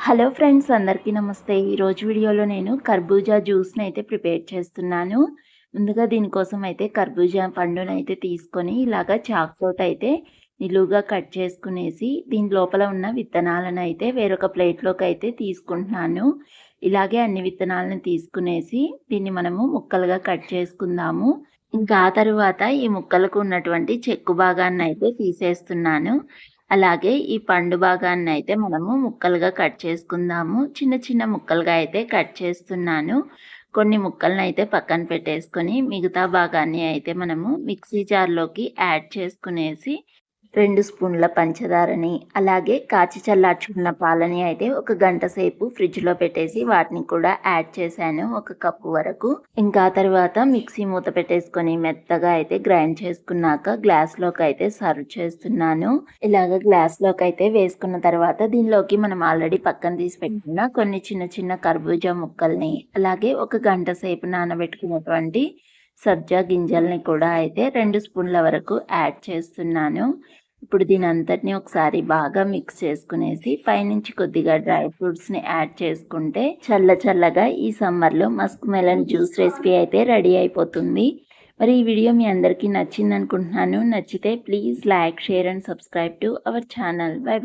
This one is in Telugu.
హలో ఫ్రెండ్స్, అందరికీ నమస్తే. ఈరోజు వీడియోలో నేను కర్బూజా జ్యూస్‌ని అయితే ప్రిపేర్ చేస్తున్నాను. ముందుగా దీనికోసం అయితే కర్బూజా పండునైతే తీసుకొని ఇలాగా చాకుతోటైతే నిలువుగా కట్ చేసుకునేసి దీని లోపల ఉన్న విత్తనాలను అయితే వేరొక ప్లేట్‌లోకి అయితే తీసుకుంటున్నాను. ఇలాగే అన్ని విత్తనాలను తీసుకునేసి దీన్ని మనము ముక్కలుగా కట్ చేసుకుందాము. ఇంకా ఆ తరువాత ఈ ముక్కలకు ఉన్నటువంటి చెక్కు భాగాన్నయితే తీసేస్తున్నాను. అలాగే ఈ పండు భాగాన్నయితే మనము ముక్కలుగా కట్ చేసుకుందాము. చిన్న చిన్న ముక్కలుగా అయితే కట్ చేస్తున్నాను. కొన్ని ముక్కలనైతే పక్కన పెట్టేసుకొని మిగతా భాగాన్ని అయితే మనము మిక్సీ జార్‌లోకి యాడ్ చేసుకునేసి 2 స్పూన్ల పంచదారని, అలాగే కాచి చల్లార్చుకున్న పాలని అయితే ఒక గంట సేపు ఫ్రిడ్జ్‌లో పెట్టేసి వాటిని కూడా యాడ్ చేశాను, ఒక కప్పు వరకు. ఇంకా ఆ తర్వాత మిక్సీ మూత పెట్టేసుకొని మెత్తగా అయితే గ్రైండ్ చేసుకున్నాక గ్లాస్‌లోకి అయితే సర్వ్ చేస్తున్నాను. ఇలాగ గ్లాస్‌లోకి అయితే వేసుకున్న తర్వాత దీనిలోకి మనం ఆల్రెడీ పక్కన తీసి పెట్టుకున్న కొన్ని చిన్న చిన్న కర్బూజా ముక్కల్ని, అలాగే ఒక గంట సేపు నానబెట్టుకున్నటువంటి సబ్జా గింజల్ని కూడా అయితే 2 స్పూన్ల వరకు యాడ్ చేస్తున్నాను. ఇప్పుడు దీనంతటిని ఒకసారి బాగా మిక్స్ చేసుకునేసి పైనుంచి కొద్దిగా డ్రై ఫ్రూట్స్‌ని యాడ్ చేసుకుంటే చల్లగా ఈ సమ్మర్‌లో మస్క్ మెలన్ జ్యూస్ రెసిపీ అయితే రెడీ అయిపోతుంది. మరి ఈ వీడియో మీ అందరికీ నచ్చిందనుకుంటున్నాను. నచ్చితే please like, share and subscribe to our channel. By.